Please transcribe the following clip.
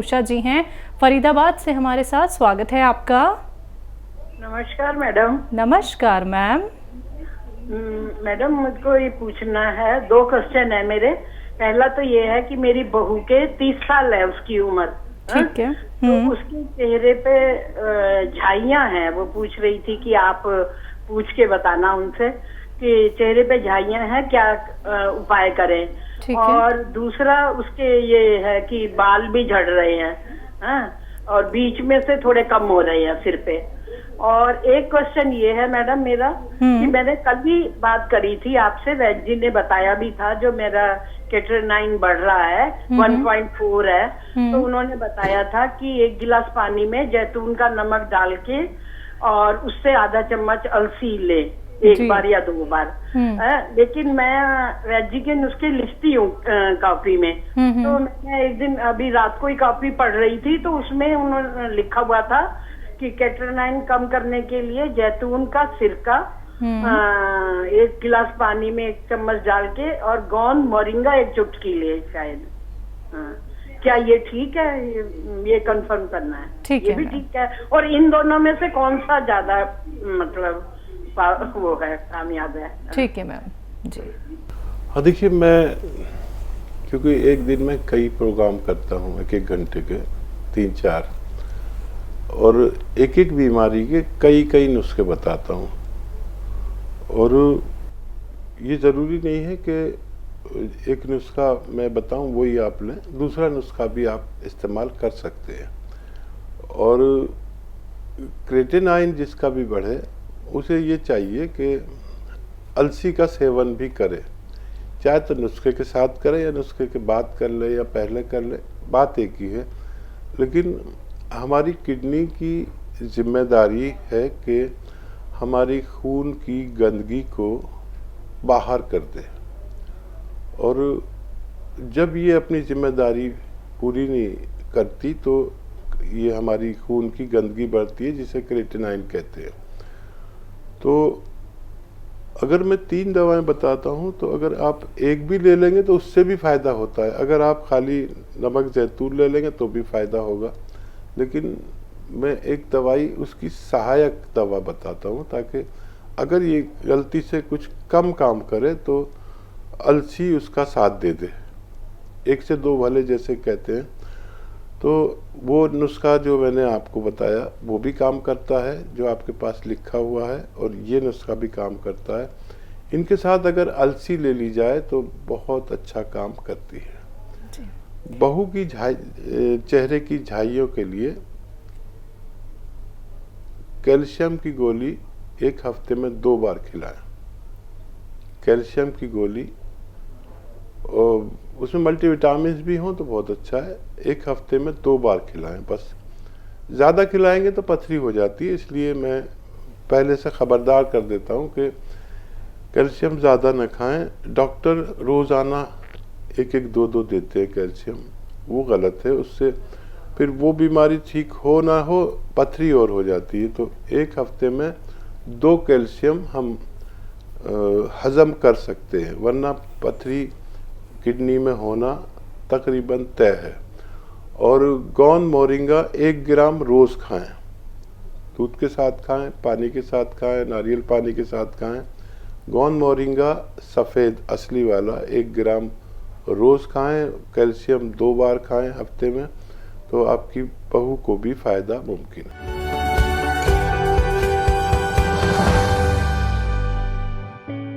उषा जी हैं फरीदाबाद से हमारे साथ। स्वागत है आपका। नमस्कार मैडम। नमस्कार मैम। मैडम मुझको ये पूछना है, 2 क्वेश्चन है मेरे। पहला तो ये है कि मेरी बहू के 30 साल है उसकी उम्र। ठीक है। तो उसके चेहरे पे झाइयां हैं। वो पूछ रही थी कि आप पूछ के बताना उनसे कि चेहरे पे झाइयां हैं, क्या उपाय करें। और दूसरा उसके ये है कि बाल भी झड़ रहे हैं, और बीच में से थोड़े कम हो रहे हैं सिर पे। और एक क्वेश्चन ये है मैडम मेरा कि मैंने कल भी बात करी थी आपसे, वैद्य जी ने बताया भी था जो मेरा Creatinine बढ़ रहा है 1.4 है। तो उन्होंने बताया था कि 1 गिलास पानी में जैतून का नमक डाल के और उससे आधा चम्मच अलसी ले, 1 बार या 2 बार। लेकिन मैं वैद्य जी के नुस्खे लिखती हूँ कॉपी में। तो मैं एक दिन अभी रात को ही कॉपी पढ़ रही थी, तो उसमें उन्होंने लिखा हुआ था कि Creatinine कम करने के लिए जैतून का सिरका 1 गिलास पानी में 1 चम्मच डाल के और गोंद मोरिंगा 1 चुटकी ले शायद। क्या ये ठीक है? ये कंफर्म करना है। ठीक ये भी ठीक है। और इन दोनों में से कौन सा ज्यादा मतलब वो है, कामयाब है? ठीक है मैम जी। हाँ देखिए, मैं क्योंकि एक दिन में कई प्रोग्राम करता हूँ, 1-1 घंटे के 3-4, और एक एक बीमारी के कई नुस्खे बताता हूँ। और ये ज़रूरी नहीं है कि एक नुस्खा मैं बताऊँ वही आप लें, दूसरा नुस्खा भी आप इस्तेमाल कर सकते हैं। और क्रेटिनाइन जिसका भी बढ़े उसे ये चाहिए कि अलसी का सेवन भी करे, चाहे तो नुस्खे के साथ करे या नुस्खे के बाद कर ले या पहले कर ले, बात एक ही है। लेकिन हमारी किडनी की जिम्मेदारी है कि हमारी खून की गंदगी को बाहर कर दे, और जब ये अपनी जिम्मेदारी पूरी नहीं करती तो ये हमारी खून की गंदगी बढ़ती है, जिसे क्रेटिनाइन कहते हैं। तो अगर मैं 3 दवाएं बताता हूं तो अगर आप एक भी ले लेंगे तो उससे भी फ़ायदा होता है। अगर आप खाली नमक जैतून ले लेंगे तो भी फ़ायदा होगा। लेकिन मैं एक दवाई उसकी सहायक दवा बताता हूँ, ताकि अगर ये गलती से कुछ कम काम करे तो अलसी उसका साथ दे दे, 1 से 2 भले जैसे कहते हैं। तो वो नुस्खा जो मैंने आपको बताया वो भी काम करता है, जो आपके पास लिखा हुआ है, और ये नुस्खा भी काम करता है। इनके साथ अगर अलसी ले ली जाए तो बहुत अच्छा काम करती है। बहू की चेहरे की झाइयों के लिए कैल्शियम की गोली 1 हफ्ते में 2 बार खिलाएं। कैल्शियम की गोली, और उसमें मल्टीविटामिन भी हों तो बहुत अच्छा है। 1 हफ्ते में 2 बार खिलाएं बस। ज़्यादा खिलाएंगे तो पथरी हो जाती है, इसलिए मैं पहले से खबरदार कर देता हूं कि कैल्शियम ज़्यादा न खाएं। डॉक्टर रोज़ाना 1-1, 2-2 देते हैं कैल्शियम, वो गलत है। उससे फिर वो बीमारी ठीक हो ना हो, पथरी और हो जाती है। तो 1 हफ्ते में 2 कैल्शियम हम हजम कर सकते हैं, वरना पथरी किडनी में होना तकरीबन तय है। और गोंद मोरिंगा 1 ग्राम रोज़ खाएं, दूध के साथ खाएं, पानी के साथ खाएं, नारियल पानी के साथ खाएं। गोंद मोरिंगा सफ़ेद असली वाला 1 ग्राम रोज़ खाएं। कैल्शियम 2 बार खाएं हफ्ते में, तो आपकी बहू को भी फ़ायदा मुमकिन है।